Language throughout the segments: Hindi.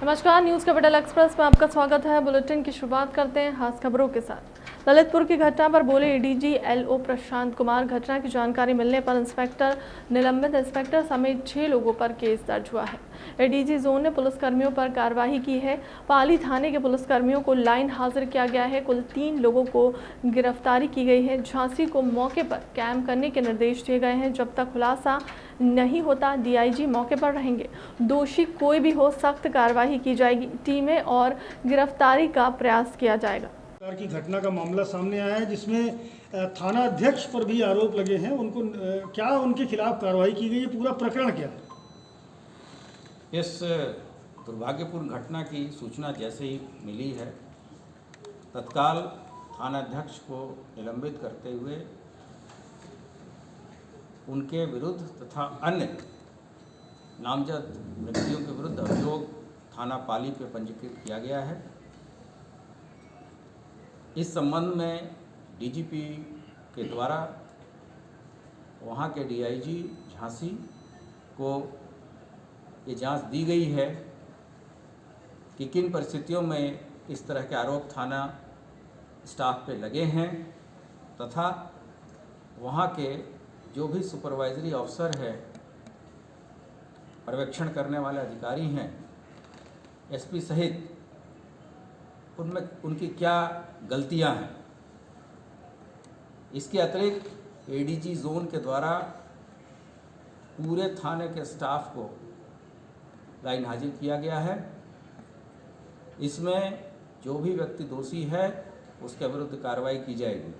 नमस्कार, न्यूज कैपिटल एक्सप्रेस में आपका स्वागत है। बुलेटिन की शुरुआत करते हैं खास खबरों के साथ। ललितपुर की घटना पर बोले एडीजी एलओ प्रशांत कुमार। घटना की जानकारी मिलने पर इंस्पेक्टर, निलंबित इंस्पेक्टर समेत 6 लोगों पर केस दर्ज हुआ है। एडीजी जोन ने पुलिसकर्मियों पर कार्रवाई की है। पाली थाने के पुलिसकर्मियों को लाइन हाजिर किया गया है। कुल 3 लोगों को गिरफ्तारी की गई है। झांसी को मौके पर कैंप करने के निर्देश दिए गए हैं। जब तक खुलासा नहीं होता डीआईजी मौके पर रहेंगे। दोषी कोई भी हो, सख्त कार्रवाई की जाएगी। टीमें और गिरफ्तारी का प्रयास किया जाएगा। की घटना का मामला सामने आया है जिसमें थाना अध्यक्ष पर भी आरोप लगे हैं। उनको क्या उनके खिलाफ कार्रवाई की गई है, पूरा प्रकरण क्या है? इस दुर्भाग्यपूर्ण घटना की सूचना जैसे ही मिली है, तत्काल थाना अध्यक्ष को निलंबित करते हुए उनके विरुद्ध तथा अन्य नामजद व्यक्तियों के विरुद्ध अभियोग थाना पाली पे पंजीकृत किया गया है। इस संबंध में डीजीपी के द्वारा वहाँ के डीआईजी झांसी को ये जांच दी गई है कि किन परिस्थितियों में इस तरह के आरोप थाना स्टाफ पे लगे हैं, तथा वहाँ के जो भी सुपरवाइजरी अफसर है, पर्यवेक्षण करने वाले अधिकारी हैं, एसपी सहित, उनमें उनकी क्या गलतियां हैं। इसके अतिरिक्त एडीजी जोन के द्वारा पूरे थाने के स्टाफ को लाइन हाजिर किया गया है। इसमें जो भी व्यक्ति दोषी है उसके विरुद्ध कार्रवाई की जाएगी।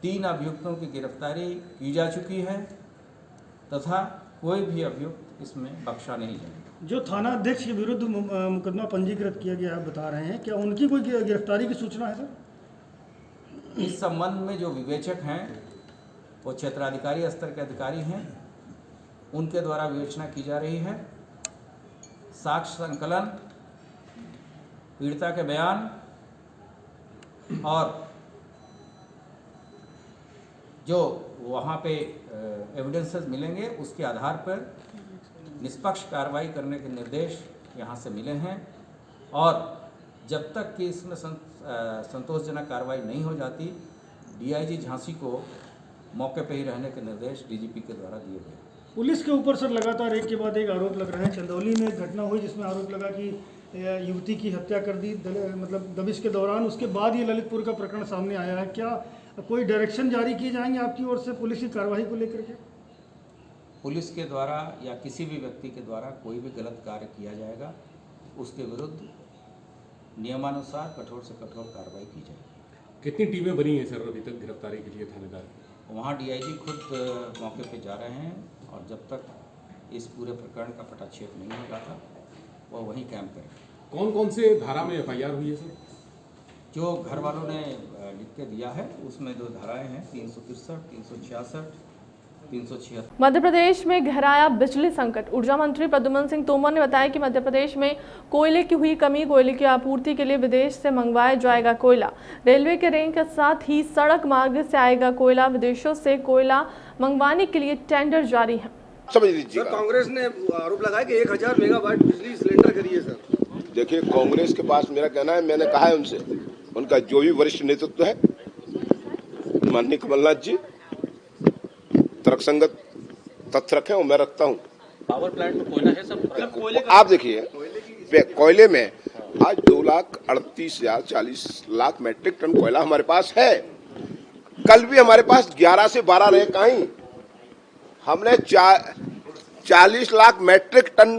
3 अभियुक्तों की गिरफ्तारी की जा चुकी है तथा कोई भी अभियुक्त इसमें बख्शा नहीं जाएगा। जो थाना अध्यक्ष के विरुद्ध मुकदमा पंजीकृत किया गया है, बता रहे हैं, क्या उनकी कोई गिरफ्तारी की सूचना है सर? इस संबंध में जो विवेचक हैं वो क्षेत्राधिकारी स्तर के अधिकारी हैं, उनके द्वारा विवेचना की जा रही है। साक्ष्य संकलन, पीड़िता के बयान और जो वहाँ पे एविडेंसेस मिलेंगे उसके आधार पर निष्पक्ष कार्रवाई करने के निर्देश यहाँ से मिले हैं। और जब तक कि इसमें संतोषजनक कार्रवाई नहीं हो जाती, डीआईजी झांसी को मौके पर ही रहने के निर्देश डीजीपी के द्वारा दिए गए। पुलिस के ऊपर सर लगातार एक के बाद एक आरोप लग रहे हैं। चंदौली में एक घटना हुई जिसमें आरोप लगा कि युवती की हत्या कर दी, मतलब दबिश के दौरान। उसके बाद ये ललितपुर का प्रकरण सामने आया है। क्या कोई डायरेक्शन जारी किए जाएंगे आपकी ओर से पुलिस की कार्रवाई को लेकर के? पुलिस के द्वारा या किसी भी व्यक्ति के द्वारा कोई भी गलत कार्य किया जाएगा, उसके विरुद्ध नियमानुसार कठोर से कठोर कार्रवाई की जाएगी। कितनी टीमें बनी हैं सर अभी तक गिरफ्तारी के लिए थानेदार? वहाँ डीआईजी खुद मौके पे जा रहे हैं और जब तक इस पूरे प्रकरण का पटाक्षेप नहीं हो जाता वह वहीं कैंप करें। कौन कौन से धारा में एफआईआर हुई है सर? जो घर वालों ने लिख के दिया है उसमें जो धाराएं हैं 363, 366, 376। मध्य प्रदेश में गहराया बिजली संकट। ऊर्जा मंत्री प्रद्युम्न सिंह तोमर ने बताया कि मध्य प्रदेश में कोयले की हुई कमी, कोयले की आपूर्ति के लिए विदेश से मंगवाया जाएगा कोयला। रेलवे के रेंज के साथ ही सड़क मार्ग से आएगा कोयला। विदेशों से कोयला मंगवाने के लिए टेंडर जारी है। समझ लीजिए, कांग्रेस ने आरोप लगाया कि 1000 मेगावाट बिजली सिलेंडर खरीदी है सर। देखिए, कांग्रेस के पास मेरा कहना है, मैंने कहा है उनसे, उनका जो भी वरिष्ठ नेतृत्व है, माननीय कमलनाथ जी, तर्कसंगत तथ्य रखे और मैं रखता हूँ। पावर प्लांट में कोयला है सब। आप देखिए, कोयले में आज 2,38,000 40 लाख मैट्रिक टन कोयला हमारे पास है। कल भी हमारे पास 11 से 12 रहे कहीं। हमने 40 लाख मैट्रिक टन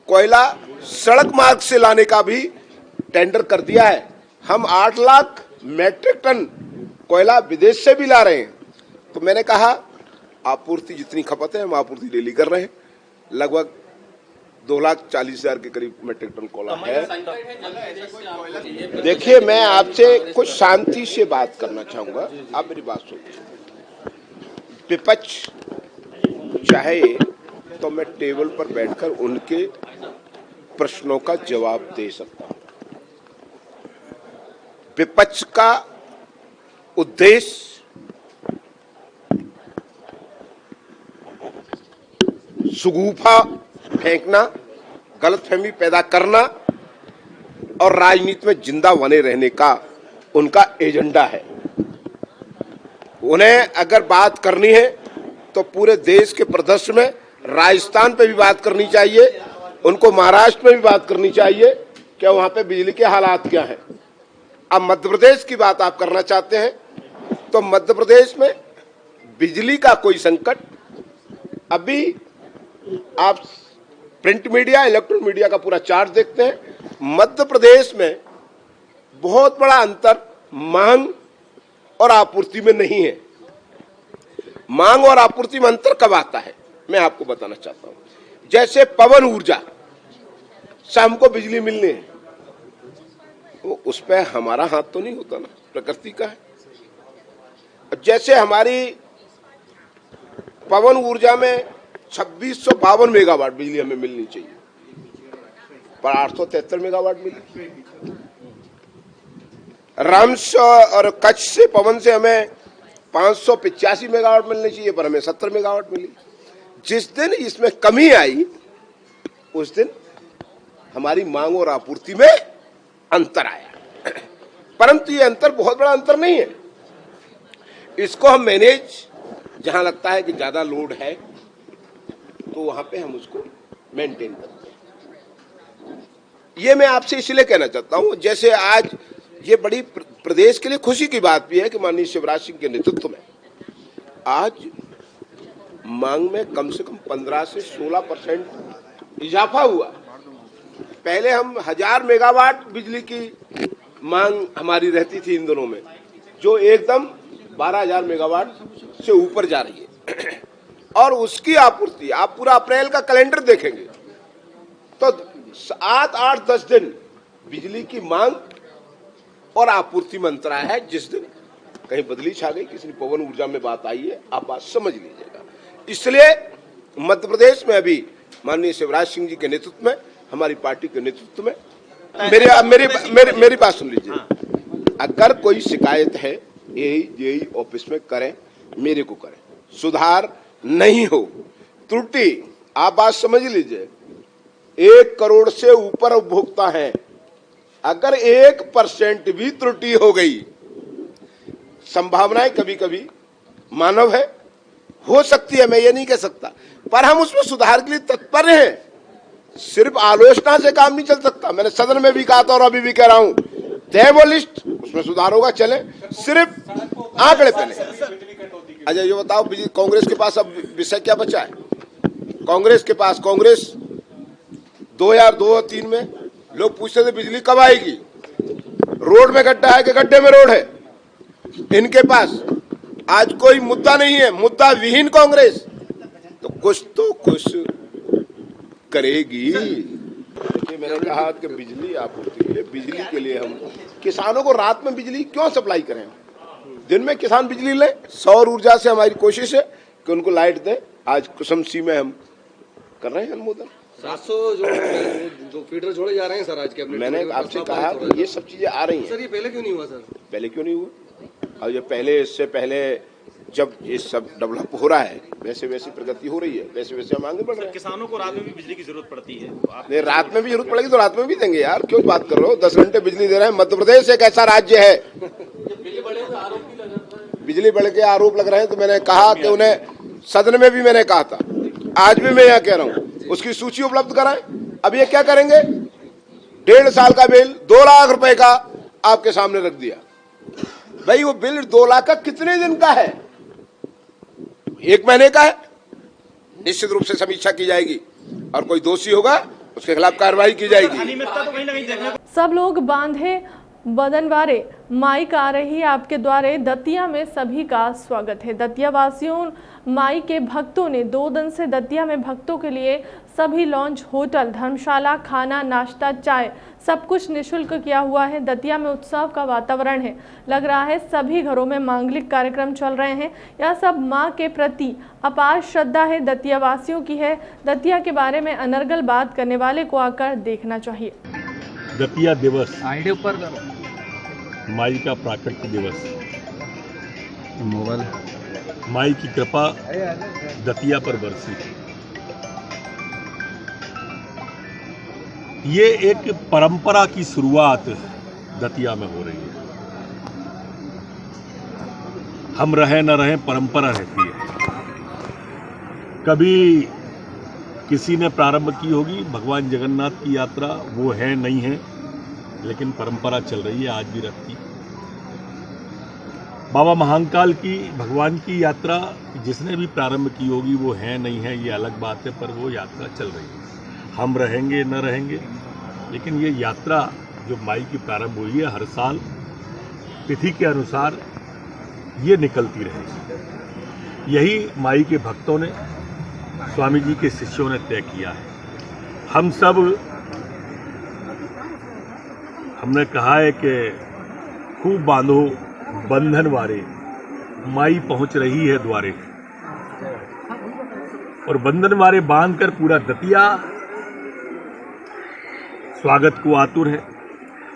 कोयला सड़क मार्ग से लाने का भी टेंडर कर दिया है। हम 8 लाख मैट्रिक टन कोयला विदेश से भी ला रहे हैं। तो मैंने कहा आपूर्ति जितनी खपत है हम आपूर्ति डेली कर रहे हैं। लगभग 2,40,000 के करीब मैट्रिक टन कोयला है। देखिए, मैं आपसे कुछ शांति से बात करना चाहूंगा, आप मेरी बात सुनिए। विपक्ष चाहे तो मैं टेबल पर बैठकर उनके प्रश्नों का जवाब दे सकता हूं। विपक्ष का उद्देश्य सुगूफा फेंकना, गलतफहमी पैदा करना और राजनीति में जिंदा बने रहने का उनका एजेंडा है। उन्हें अगर बात करनी है तो पूरे देश के परिदृश्य में राजस्थान पे भी बात करनी चाहिए, उनको महाराष्ट्र में भी बात करनी चाहिए कि वहां पे बिजली के हालात क्या हैं। अब मध्य प्रदेश की बात आप करना चाहते हैं तो मध्य प्रदेश में बिजली का कोई संकट अभी आप प्रिंट मीडिया, इलेक्ट्रॉनिक मीडिया का पूरा चार्ट देखते हैं, मध्य प्रदेश में बहुत बड़ा अंतर मांग और आपूर्ति में नहीं है। मांग और आपूर्ति में अंतर कब आता है मैं आपको बताना चाहता हूं। जैसे पवन ऊर्जा से हमको बिजली मिलनी है, वो उस पर हमारा हाथ तो नहीं होता ना, प्रकृति का है। जैसे हमारी पवन ऊर्जा में 2652 मेगावाट बिजली हमें मिलनी चाहिए, पर 873 मेगावाट मिली। रामस और कच्छ से पवन से हमें 585 मेगावाट मिलनी चाहिए, पर हमें 70 मेगावाट मिली। जिस दिन इसमें कमी आई उस दिन हमारी मांग और आपूर्ति में अंतर आया, परंतु ये अंतर बहुत बड़ा अंतर नहीं है। इसको हम मैनेज, जहां लगता है कि ज्यादा लोड है तो वहां पे हम उसको मेंटेन करते हैं। ये मैं आपसे इसलिए कहना चाहता हूं, जैसे आज ये बड़ी प्रदेश के लिए खुशी की बात भी है कि माननीय शिवराज सिंह के नेतृत्व में आज मांग में कम से कम 15 से 16% इजाफा हुआ। पहले हम 1000 मेगावाट बिजली की मांग हमारी रहती थी इन दिनों में, जो एकदम 12,000 मेगावाट से ऊपर जा रही है। और उसकी आपूर्ति आप पूरा अप्रैल का कैलेंडर देखेंगे तो 7, 8, 10 दिन बिजली की मांग और आपूर्ति में अंतर आया है। जिस दिन कहीं बदली छा गई, किसी ने पवन ऊर्जा में बात आई है, आप बात समझ लीजिएगा। इसलिए मध्य प्रदेश में अभी माननीय शिवराज सिंह जी के नेतृत्व में, हमारी पार्टी के नेतृत्व में, मेरी बात सुन लीजिए। अगर कोई शिकायत है यही ऑफिस में करें, मेरे को करें। सुधार नहीं हो, त्रुटि, आप बात समझ लीजिए, 1 करोड़ से ऊपर उपभोक्ता हैं। अगर 1% भी त्रुटि हो गई, संभावनाएं कभी कभी मानव है, हो सकती है, मैं ये नहीं कह सकता, पर हम उसमें सुधार के लिए तत्पर हैं। सिर्फ आलोचना से काम नहीं चल सकता। मैंने सदन में भी कहा था और अभी भी कह रहा हूं, तय वो लिस्ट, उसमें सुधार होगा, चले। सिर्फ आंकड़े पहले। अच्छा ये बताओ, कांग्रेस के पास अब विषय क्या बचा है? कांग्रेस के पास, कांग्रेस 2002-03 में लोग पूछते थे बिजली कब आएगी, रोड में गड्ढा है कि गड्ढे में रोड है। इनके पास आज कोई मुद्दा नहीं है, मुद्दा विहीन कांग्रेस, तो कुछ करेगी। देखिए मैंने कहा कि बिजली आपूर्ति के लिए, बिजली के लिए हम किसानों को रात में बिजली क्यों सप्लाई करें, दिन में किसान बिजली ले। सौर ऊर्जा से हमारी कोशिश है कि उनको लाइट दें। आज कुसुमसी में हम कर रहे हैं अनुमोदन। 700 जो फीडर जोड़े जा रहे हैं सर आज के अपने, मैंने आपसे कहा कि ये सब चीजें आ रही हैं। सर ये पहले क्यों नहीं हुआ? सर पहले क्यों नहीं हुआ? और ये पहले, इससे पहले जब ये सब डेवलप हो रहा है, वैसे वैसे प्रगति हो रही है, वैसे वैसे हम आगे बढ़ रहे हैं। किसानों को रात में भी बिजली की जरूरत पड़ती है, नहीं, रात में भी जरूरत पड़ेगी तो रात में भी देंगे यार, क्यों बात कर रहे हो? 10 घंटे बिजली दे रहे हैं। मध्य प्रदेश एक ऐसा राज्य है, बिजली बढ़ के आरोप लग रहे हैं, तो मैंने कहा कि उन्हें सदन में भी मैंने कहा था, आज भी मैं यहाँ कह रहा हूँ, उसकी सूची उपलब्ध कराएं। अब ये क्या करेंगे? 1.5 साल का बिल 2 लाख रुपए का आपके सामने रख दिया। भाई वो बिल 2 लाख का कितने दिन का है? 1 महीने का है। निश्चित रूप से समीक्षा की जाएगी और कोई दोषी होगा उसके खिलाफ कार्रवाई की जाएगी। अनियमितता तो कहीं ना कहीं देखने को सब लोग बांधे बदनवारे, माई का आ रही आपके द्वारे। दतिया में सभी का स्वागत है। दतिया वासियों, माई के भक्तों ने 2 दिन से दतिया में भक्तों के लिए सभी लॉन्च, होटल, धर्मशाला, खाना, नाश्ता, चाय सब कुछ निःशुल्क किया हुआ है। दतिया में उत्सव का वातावरण है, लग रहा है सभी घरों में मांगलिक कार्यक्रम चल रहे हैं। यह सब मां के प्रति अपार श्रद्धा है, दतिया वासियों की है। दतिया के बारे में अनर्गल बात करने वाले को आकर देखना चाहिए। दतिया दिवस माई का प्राकट्य दिवस, माई की कृपा दतिया पर बरसी। ये एक परंपरा की शुरुआत दतिया में हो रही है। हम रहें न रहें, परंपरा रहती है। कभी किसी ने प्रारंभ की होगी भगवान जगन्नाथ की यात्रा, वो है नहीं है, लेकिन परंपरा चल रही है आज भी रहती है। बाबा महाकाल की भगवान की यात्रा जिसने भी प्रारंभ की होगी वो है नहीं है, ये अलग बात है, पर वो यात्रा चल रही है। हम रहेंगे न रहेंगे, लेकिन ये यात्रा जो माई की प्रारंभ हुई है, हर साल तिथि के अनुसार ये निकलती रहेगी। यही माई के भक्तों ने, स्वामी जी के शिष्यों ने तय किया है। हम सब, हमने कहा है कि खूब बांधो बंधन वारे, माई पहुंच रही है द्वारे। और बंधन वारे बांधकर पूरा दतिया स्वागत को आतुर है।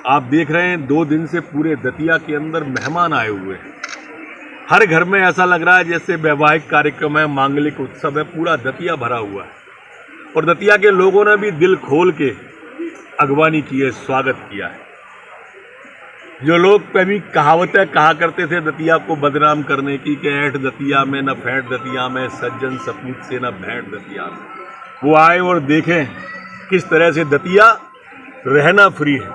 आप देख रहे हैं 2 दिन से पूरे दतिया के अंदर मेहमान आए हुए हैं। हर घर में ऐसा लग रहा है जैसे वैवाहिक कार्यक्रम है, मांगलिक उत्सव है, पूरा दतिया भरा हुआ है। और दतिया के लोगों ने भी दिल खोल के अगवानी की है, स्वागत किया है। जो लोग कभी कहावतें कहा करते थे दतिया को बदनाम करने की कि ऐठ दतिया में न फैंट दतिया में, सज्जन सपूत से न भेंट दतिया में, वो आए और देखें किस तरह से दतिया रहना फ्री है,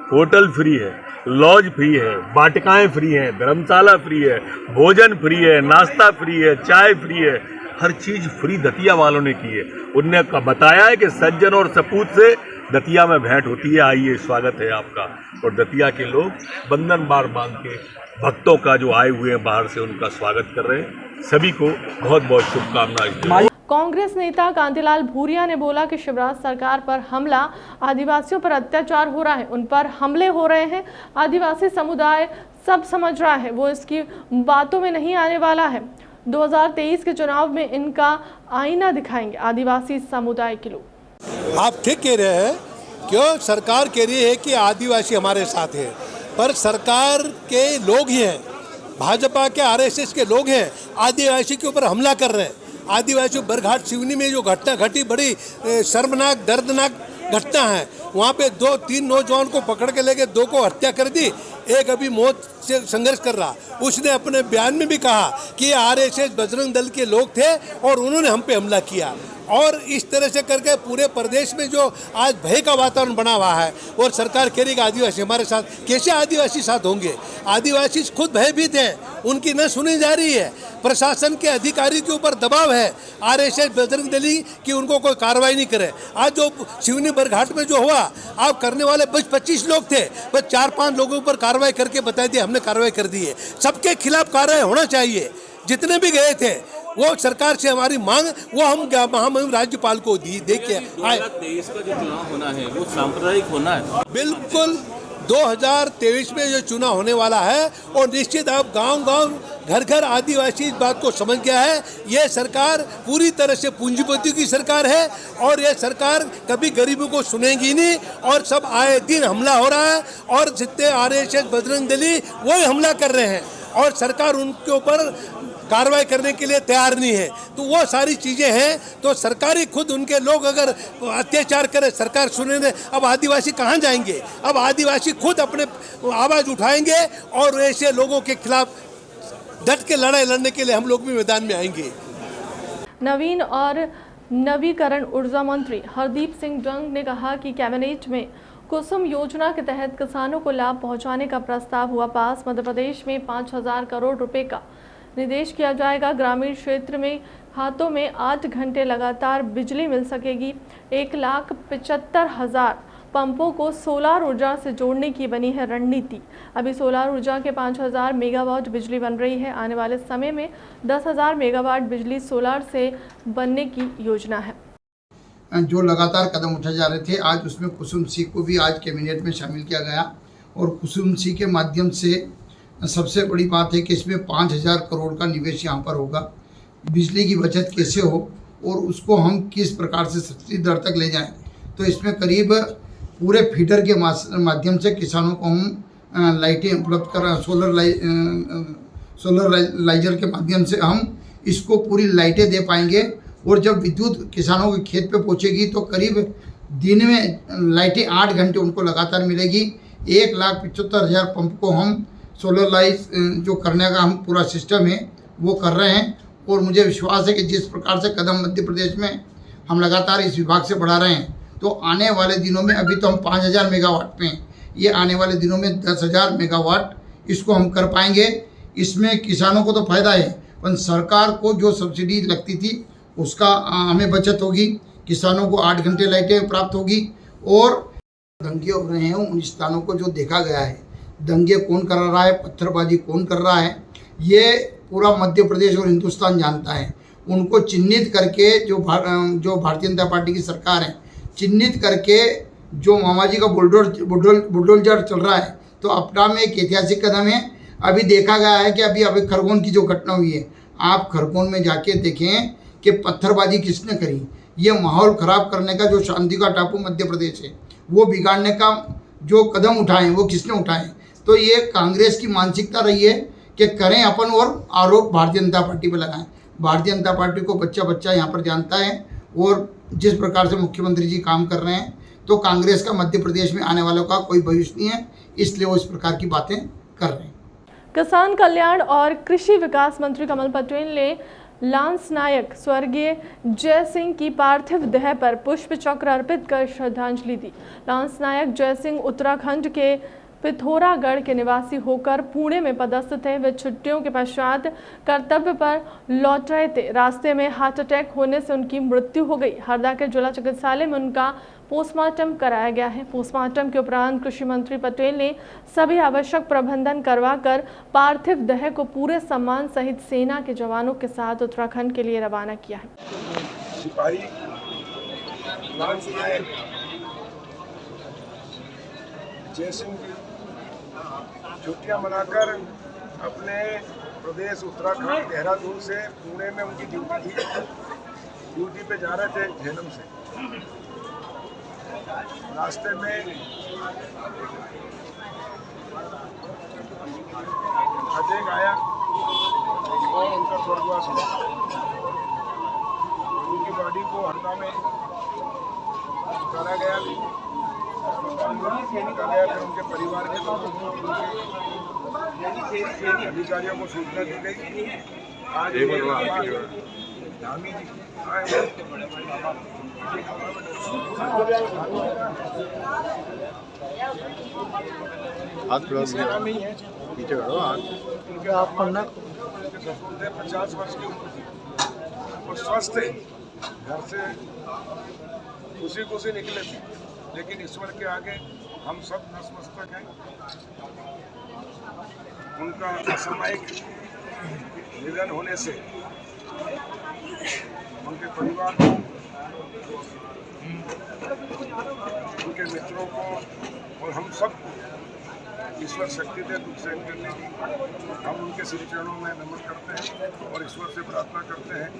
होटल फ्री है, लॉज फ्री है, वाटिकाएं फ्री हैं, धर्मशाला फ्री है, भोजन फ्री है, नाश्ता फ्री है, चाय फ्री है, हर चीज फ्री दतिया वालों ने की है। उनने बताया है कि सज्जन और सपूत से दतिया में भेंट होती है, आइए स्वागत है आपका। और दतिया के लोग बंधन बार बांध के भक्तों का जो आए हुए हैं बाहर से, उनका स्वागत कर रहे हैं। सभी को बहुत बहुत शुभकामनाएं। कांग्रेस नेता कांतिलाल भूरिया ने बोला कि शिवराज सरकार पर हमला, आदिवासियों पर अत्याचार हो रहा है, उन पर हमले हो रहे हैं। आदिवासी समुदाय सब समझ रहा है, वो इसकी बातों में नहीं आने वाला है। 2023 के चुनाव में इनका आईना दिखाएंगे आदिवासी समुदाय के लोग। आप ठीक कह रहे हैं, क्यों सरकार कह रही है कि आदिवासी हमारे साथ है, पर सरकार के लोग ही हैं, भाजपा के आरएसएस के लोग हैं, आदिवासी के ऊपर हमला कर रहे हैं। आदिवासी बरघाट सिवनी में जो घटना घटी, बड़ी शर्मनाक दर्दनाक घटना है। वहाँ पे 2-3 नौजवान को पकड़ के लेके 2 को हत्या कर दी, एक अभी मौत से संघर्ष कर रहा। उसने अपने बयान में भी कहा कि ये आरएसएस बजरंग दल के लोग थे और उन्होंने हम पे हमला किया। और इस तरह से करके पूरे प्रदेश में जो आज भय का वातावरण बना हुआ है, और सरकार कह रही कि आदिवासी हमारे साथ, कैसे आदिवासी साथ होंगे? आदिवासी खुद भयभीत हैं, उनकी न सुनी जा रही है। प्रशासन के अधिकारी के ऊपर दबाव है, आरएसएस बजरंग दली कि उनको कोई कार्रवाई नहीं करे। आज जो सिवनी बरघाट में जो हुआ, आप करने वाले 25 लोग थे, बस 4-5 लोगों पर कार्रवाई करके बता दिया हमने कार्रवाई कर दी है। सबके खिलाफ कार्रवाई होना चाहिए, जितने भी गए थे। वो सरकार से हमारी मांग, वो हम महामहिम राज्यपाल को दे के आए। 2023 का जो चुनाव होना है वो सांप्रदायिक होना है। बिल्कुल 2023 में जो चुनाव होने वाला है, और निश्चित अब गांव-गांव, घर-घर आदिवासी इस बात को समझ गया है। ये सरकार पूरी तरह से पूंजीपतियों की सरकार है, और ये सरकार कभी गरीबों को सुनेगी नहीं। और सब आए दिन हमला हो रहा है, और जितने आरएसएस बजरंग दली वही हमला कर रहे हैं, और सरकार उनके ऊपर कार्रवाई करने के लिए तैयार नहीं है। तो वो सारी चीज़ें हैं, तो सरकारी खुद उनके लोग अगर अत्याचार करें, सरकार सुने नहीं, अब आदिवासी कहाँ जाएंगे? अब आदिवासी खुद अपने आवाज़ उठाएंगे, और ऐसे लोगों के खिलाफ डट के लड़ाई लड़ने के लिए हम लोग भी मैदान में आएंगे। नवीन और नवीकरण ऊर्जा मंत्री हरदीप सिंह डंग ने कहा कि कैबिनेट में कुसुम योजना के तहत किसानों को लाभ पहुंचाने का प्रस्ताव हुआ पास। मध्य प्रदेश में 5,000 करोड़ रुपए का निवेश किया जाएगा। ग्रामीण क्षेत्र में हाथों में 8 घंटे लगातार बिजली मिल सकेगी। 1,75,000 पंपों को सोलार ऊर्जा से जोड़ने की बनी है रणनीति। अभी सोलार ऊर्जा के 5,000 मेगावाट बिजली बन रही है। आने वाले समय में 10,000 मेगावाट बिजली सोलार से बनने की योजना है। जो लगातार कदम उठाए जा रहे थे, आज उसमें कुसुम सी को भी आज कैबिनेट में शामिल किया गया। और कुसुम सी के माध्यम से सबसे बड़ी बात है कि इसमें 5,000 करोड़ का निवेश यहाँ पर होगा। बिजली की बचत कैसे हो और उसको हम किस प्रकार से सस्ती दर तक ले जाएं, तो इसमें करीब पूरे फीडर के माध्यम से किसानों को हम लाइटें उपलब्ध कर, सोलर लाइजर के माध्यम से हम इसको पूरी लाइटें दे पाएंगे। और जब विद्युत किसानों के खेत पे पहुंचेगी तो करीब दिन में लाइटें 8 घंटे उनको लगातार मिलेगी। 1,75,000 पंप को हम सोलरलाइज जो करने का हम पूरा सिस्टम है वो कर रहे हैं। और मुझे विश्वास है कि जिस प्रकार से कदम मध्य प्रदेश में हम लगातार इस विभाग से बढ़ा रहे हैं, तो आने वाले दिनों में, अभी तो हम 5,000 मेगावाट पे हैं, ये आने वाले दिनों में 10,000 मेगावाट इसको हम कर पाएंगे। इसमें किसानों को तो फायदा है, पर सरकार को जो सब्सिडी लगती थी उसका हमें बचत होगी, किसानों को 8 घंटे लाइटें प्राप्त होगी। और दंगे हो रहे हैं उन स्थानों को जो देखा गया है, दंगे कौन कर रहा है, पत्थरबाजी कौन कर रहा है, ये पूरा मध्य प्रदेश और हिंदुस्तान जानता है। उनको चिन्हित करके जो भारतीय जनता पार्टी की सरकार है, चिन्हित करके जो मामाजी का बुलडोजर चल रहा है, तो अपना में एक ऐतिहासिक कदम है। अभी देखा गया है कि अभी खरगोन की जो घटना हुई है, आप खरगोन में जाके देखें कि पत्थरबाजी किसने करी। ये माहौल ख़राब करने का जो शांति का टापू मध्य प्रदेश है, वो बिगाड़ने का जो कदम उठाए वो किसने उठाए। तो ये कांग्रेस की मानसिकता रही है कि करें अपन और आरोप भारतीय जनता पार्टी पर लगाएं। भारतीय जनता पार्टी को बच्चा बच्चा यहाँ पर जानता है, और जिस प्रकार से मुख्यमंत्री जी काम कर रहे हैं, तो कांग्रेस का मध्य प्रदेश में आने वालों का कोई भविष्य नहीं है, इसलिए वो इस प्रकार की बातें कर रहे हैं। किसान कल्याण और कृषि विकास मंत्री कमल पटेल ने लांस नायक स्वर्गीय जय सिंह की पार्थिव देह पर पुष्प चक्र अर्पित कर श्रद्धांजलि दी। लांस नायक जय सिंह उत्तराखंड के पिथौरागढ़ के निवासी होकर पुणे में पदस्थ थे। वे छुट्टियों के पश्चात कर्तव्य पर लौट रहे थे। रास्ते में हार्ट अटैक होने से उनकी मृत्यु हो गई। हरदा के जिला चिकित्सालय में उनका पोस्टमार्टम कराया गया है। पोस्टमार्टम के उपरांत कृषि मंत्री पटेल ने सभी आवश्यक प्रबंधन करवाकर पार्थिव देह को पूरे सम्मान सहित सेना के जवानों के साथ उत्तराखंड के लिए रवाना किया है। सिपाही लांस नायक जय सिंह की छुट्टियां मनाकर अपने प्रदेश उत्तराखंड देहरादून से पुणे में उनकी ड्यूटी पे जा रहे थे झेलम से। रास्ते में अटैक आया और उनका स्वर्गवास हुआ। उनकी बॉडी को हरदा में उतारा गया, फिर उनके परिवार के लोगों को, उनके अधिकारियों को सूचना दी गई। आज धामी जी आए उनके आप पढ़ना ससुर थे, 50 वर्ष की उम्र थी और स्वस्थ थे। घर से खुशी निकले थे, लेकिन ईश्वर के आगे हम सब नतमस्तक हैं। उनका असामयिक निधन होने से उनके परिवार को, उनके मित्रों को और हम सब ईश्वर शक्ति दे दुख सहन करने की। हम उनके श्री चरणों में नमन करते हैं और ईश्वर से प्रार्थना करते हैं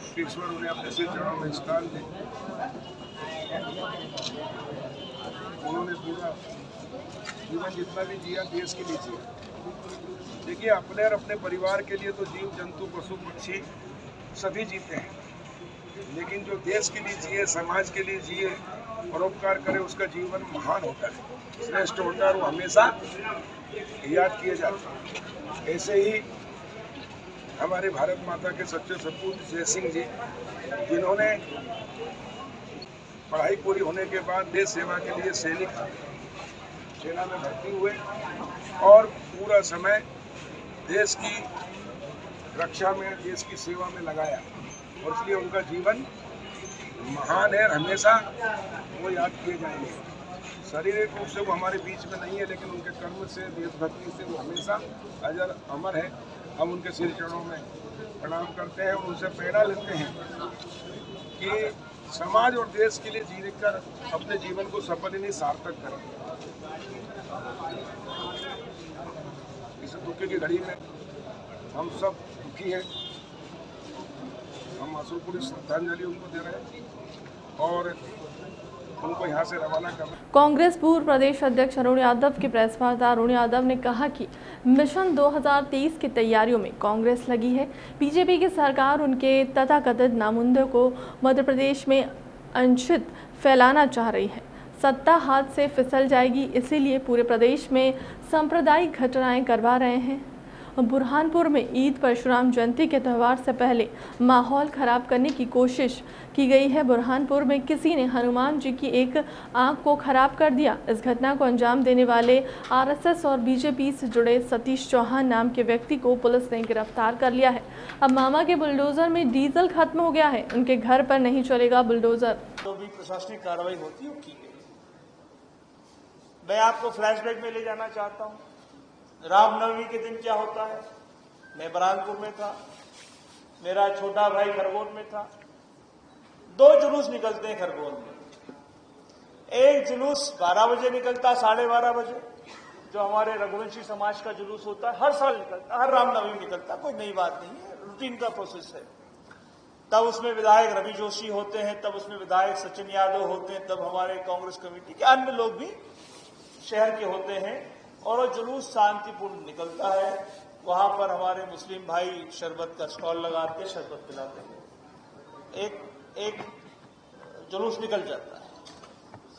कि ईश्वर उन्हें अपने श्री चरणों में स्थान दे। उन्होंने पूरा जीवन जितना भी जिया देश के लिए जिया। देखिए, अपने और अपने परिवार के लिए तो जीव जंतु पशु पक्षी सभी जीते हैं, लेकिन जो देश के लिए जिए, समाज के लिए जिए, परोपकार करे, उसका जीवन महान होता है, श्रेष्ठ होता है, वो हमेशा याद किए जाते हैं। ऐसे ही हमारे भारत माता के सच्चे सपूत जय सिंह जी, जिन्होंने पढ़ाई पूरी होने के बाद देश सेवा के लिए सेना में भर्ती हुए और पूरा समय देश की रक्षा में, देश की सेवा में लगाया, और इसलिए उनका जीवन महान है, हमेशा वो याद किए जाएंगे। शारीरिक रूप से वो हमारे बीच में नहीं है, लेकिन उनके कर्म से, देशभक्ति से वो हमेशा अजर अमर है। हम उनके श्री चरणों में प्रणाम करते हैं और उनसे प्रेरणा लेते हैं कि समाज और देश के लिए जीने कर अपने जीवन को सफल ही नहीं सार्थक करें। इस दुख की घड़ी में हम सब दुखी हैं। हम आंसुपूरी श्रद्धांजलि उनको दे रहे हैं और उनको यहाँ से रवाना कर रहे हैं। कांग्रेस पूर्व प्रदेश अध्यक्ष अरुण यादव के प्रेस वार्ता अरुण यादव ने कहा कि मिशन 2023 की तैयारियों में कांग्रेस लगी है। बीजेपी की सरकार उनके तथाकथित नामुद्दों को मध्य प्रदेश में अंशित फैलाना चाह रही है। सत्ता हाथ से फिसल जाएगी, इसीलिए पूरे प्रदेश में सांप्रदायिक घटनाएं करवा रहे हैं। बुरहानपुर में ईद परशुराम जयंती के त्यौहार से पहले माहौल खराब करने की कोशिश की गई है। बुरहानपुर में किसी ने हनुमान जी की एक आंख को खराब कर दिया। इस घटना को अंजाम देने वाले आरएसएस और बीजेपी से जुड़े सतीश चौहान नाम के व्यक्ति को पुलिस ने गिरफ्तार कर लिया है। अब मामा के बुलडोजर में डीजल खत्म हो गया है, उनके घर पर नहीं चलेगा बुलडोजर। तो भी प्रशासनिक कार्रवाई होती है, की गई। मैं आपको फ्लैशबैक में ले जाना चाहता हूं। रामनवमी के दिन क्या होता है, मैं बुरहानपुर में था, मेरा छोटा भाई खरगोन में था। 2 जुलूस निकलते हैं खरगोन में। एक जुलूस 12 बजे निकलता, 12:30 बजे, जो हमारे रघुवंशी समाज का जुलूस होता है, हर साल निकलता, हर रामनवमी निकलता, कोई नई बात नहीं है, रूटीन का प्रोसेस है। तब उसमें विधायक रवि जोशी होते हैं, तब उसमें विधायक सचिन यादव होते हैं, तब हमारे कांग्रेस कमेटी के अन्य लोग भी शहर के होते हैं, और वो जुलूस शांतिपूर्ण निकलता है। वहां पर हमारे मुस्लिम भाई शरबत का स्टॉल लगाते, शरबत पिलाते हैं। एक जुलूस निकल जाता है।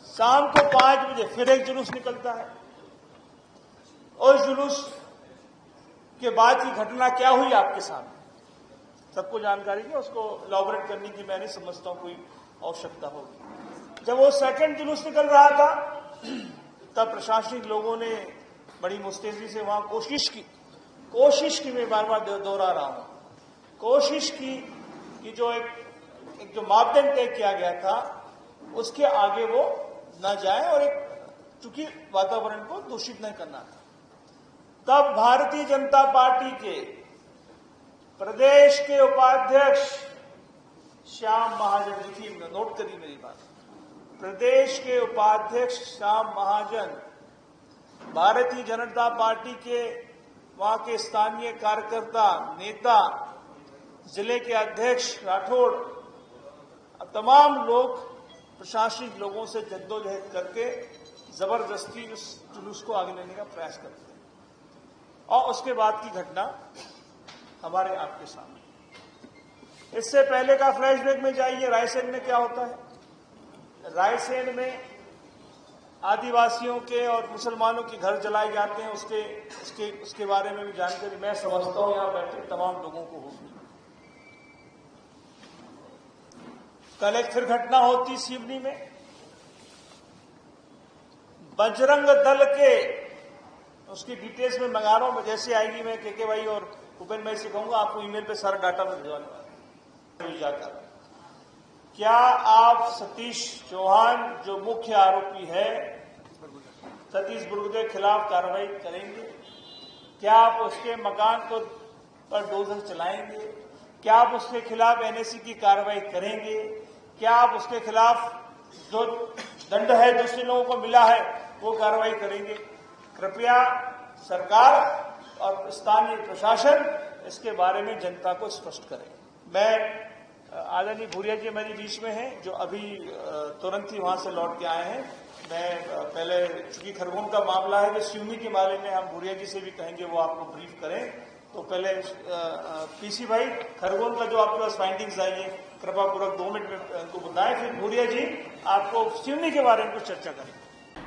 शाम को 5 बजे फिर एक जुलूस निकलता है। और जुलूस के बाद की घटना क्या हुई आपके सामने सबको जानकारी है, उसको इलॉबरेट करने की मैं नहीं समझता हूं कोई आवश्यकता होगी। जब वो सेकंड जुलूस निकल रहा था, तब प्रशासनिक लोगों ने बड़ी मुस्तैदी से वहां कोशिश की, मैं बार बार दोहरा रहा हूं, कोशिश की कि जो एक जो मापदंड तय किया गया था उसके आगे वो न जाए, और चूंकि वातावरण को दूषित नहीं करना था। तब भारतीय जनता पार्टी के प्रदेश के उपाध्यक्ष श्याम महाजन, लिखिए, नोट करिए मेरी बात, प्रदेश के उपाध्यक्ष श्याम महाजन, भारतीय जनता पार्टी के वहां के स्थानीय कार्यकर्ता, नेता, जिले के अध्यक्ष राठौड़, तमाम लोग प्रशासनिक लोगों से जद्दोजहद करके जबरदस्ती उस जुलूस को आगे लेने का प्रयास करते हैं। और उसके बाद की घटना हमारे आपके सामने। इससे पहले का फ्लैशबैक में जाइए, रायसेन में क्या होता है। रायसेन में आदिवासियों के और मुसलमानों के घर जलाए जाते हैं, उसके बारे में भी जानकारी मैं समझता हूं यहां बैठे तमाम लोगों को होगी। कल एक फिर घटना होती सिवनी में, बजरंग दल के, उसकी डिटेल्स में मंगा रहा हूं, जैसे आएगी मैं के भाई और भूपेन भाई से कहूंगा, आपको ईमेल पे सारा डाटा में भिजवाने जाकर। क्या आप सतीश चौहान जो मुख्य आरोपी है सतीश बुर्गुदे के खिलाफ कार्रवाई करेंगे? क्या आप उसके मकान को पर डोजर चलाएंगे? क्या आप उसके खिलाफ एनएसी की कार्रवाई करेंगे? क्या आप उसके खिलाफ जो दंड है दूसरे लोगों को मिला है वो कार्रवाई करेंगे? कृपया सरकार और स्थानीय प्रशासन इसके बारे में जनता को स्पष्ट करें। मैं आदरणीय भूरिया जी हमारी बीच में हैं, जो अभी तुरंत ही वहां से लौट के आए हैं। मैं पहले, चूंकि खरगोन का मामला है, जो सिवनी के बारे में हम भूरिया जी से भी कहेंगे वो आपको ब्रीफ करें। तो पहले पीसी भाई, खरगोन का जो आपके पास फाइंडिंग्स आई है कृपा पूर्वक 2 मिनट में उनको बताएं, फिर भूरिया जी आपको सिवनी के बारे में कुछ चर्चा करें।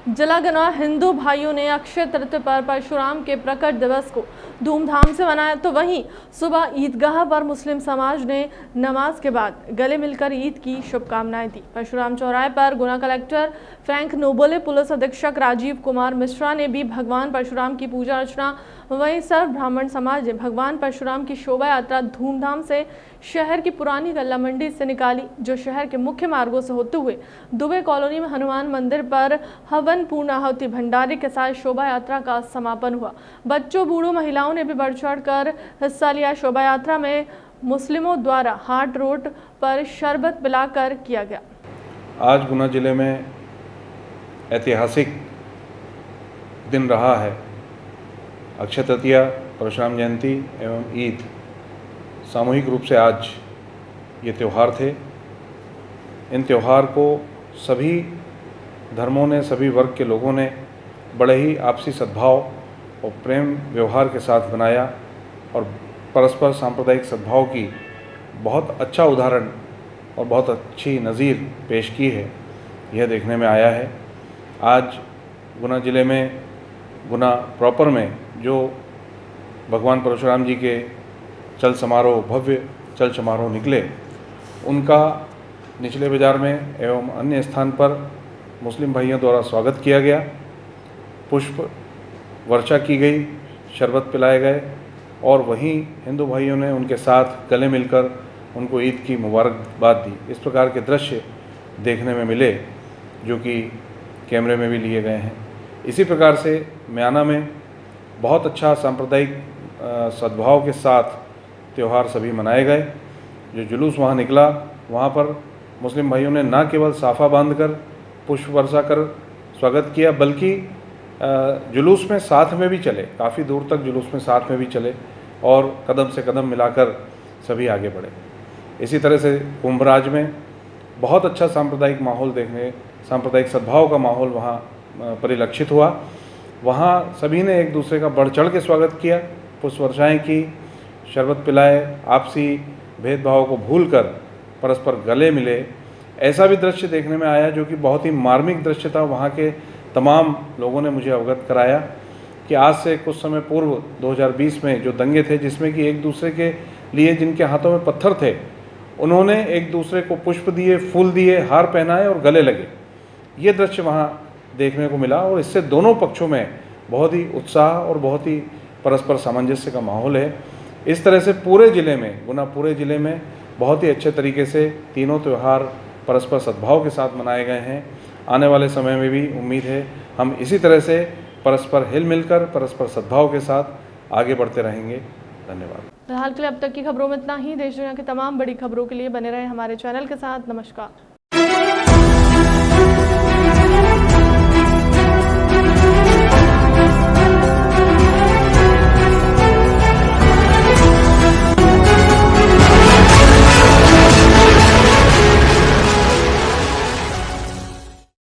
जलागना हिंदू भाइयों ने अक्षय तृतीया पर परशुराम के प्रकट दिवस को धूमधाम से मनाया, तो वहीं सुबह ईदगाह पर मुस्लिम समाज ने नमाज के बाद गले मिलकर ईद की शुभकामनाएं दी। परशुराम चौराहे पर गुना कलेक्टर फ्रैंक नोबले, पुलिस अधीक्षक राजीव कुमार मिश्रा ने भी भगवान परशुराम की पूजा अर्चना, वहीं सर्व ब्राह्मण समाज ने भगवान परशुराम की शोभा यात्रा धूमधाम से शहर की पुरानी गल्ला मंडी से निकाली, जो शहर के मुख्य मार्गों से होते हुए दुबे कॉलोनी में हनुमान मंदिर पर हवन पूर्णाहुति भंडारे के साथ शोभा यात्रा का समापन हुआ। बच्चों, बूढ़ों, महिलाओं ने भी बढ़ चढ़कर हिस्सा लिया। शोभा यात्रा में मुस्लिमों द्वारा हाट रोड पर शरबत पिलाकर किया गया। आज गुना जिले में ऐतिहासिक दिन रहा है। अक्षय तृतीया, परशुराम जयंती एवं ईद सामूहिक रूप से आज ये त्यौहार थे। इन त्यौहार को सभी धर्मों ने, सभी वर्ग के लोगों ने बड़े ही आपसी सद्भाव और प्रेम व्यवहार के साथ बनाया और परस्पर सांप्रदायिक सद्भाव की बहुत अच्छा उदाहरण और बहुत अच्छी नज़ीर पेश की है। यह देखने में आया है। आज गुना ज़िले में, गुना प्रॉपर में जो भगवान परशुराम जी के चल समारोह, भव्य चल समारोह निकले, उनका निचले बाज़ार में एवं अन्य स्थान पर मुस्लिम भाइयों द्वारा स्वागत किया गया। पुष्प वर्षा की गई, शरबत पिलाए गए और वहीं हिंदू भाइयों ने उनके साथ गले मिलकर उनको ईद की मुबारकबाद दी। इस प्रकार के दृश्य देखने में मिले जो कि कैमरे में भी लिए गए हैं। इसी प्रकार से म्याना में बहुत अच्छा सांप्रदायिक सद्भाव के साथ त्यौहार सभी मनाए गए। जो जुलूस वहाँ निकला, वहाँ पर मुस्लिम भाइयों ने न केवल साफ़ा बांधकर पुष्प वर्षा कर स्वागत किया, बल्कि जुलूस में साथ में भी चले, काफ़ी दूर तक जुलूस में साथ में भी चले और कदम से कदम मिलाकर सभी आगे बढ़े। इसी तरह से कुंभराज में बहुत अच्छा सांप्रदायिक माहौल सांप्रदायिक सद्भाव का माहौल वहाँ परिलक्षित हुआ। वहाँ सभी ने एक दूसरे का बढ़ चढ़ के स्वागत किया, पुष्प वर्षाएँ की, शरबत पिलाए, आपसी भेदभाव को भूलकर परस्पर गले मिले। ऐसा भी दृश्य देखने में आया जो कि बहुत ही मार्मिक दृश्य था। वहाँ के तमाम लोगों ने मुझे अवगत कराया कि आज से कुछ समय पूर्व 2020 में जो दंगे थे, जिसमें कि एक दूसरे के लिए जिनके हाथों में पत्थर थे, उन्होंने एक दूसरे को पुष्प दिए, फूल दिए, हार पहनाए और गले लगे। ये दृश्य वहाँ देखने को मिला और इससे दोनों पक्षों में बहुत ही उत्साह और बहुत ही परस्पर सामंजस्य का माहौल है। इस तरह से पूरे ज़िले में, गुना पूरे ज़िले में बहुत ही अच्छे तरीके से तीनों त्यौहार परस्पर सद्भाव के साथ मनाए गए हैं। आने वाले समय में भी उम्मीद है हम इसी तरह से परस्पर हिल मिलकर परस्पर सद्भाव के साथ आगे बढ़ते रहेंगे। धन्यवाद। फिलहाल के लिए अब तक की खबरों में इतना ही। देश दुनिया की तमाम बड़ी खबरों के लिए बने रहे हमारे चैनल के साथ। नमस्कार।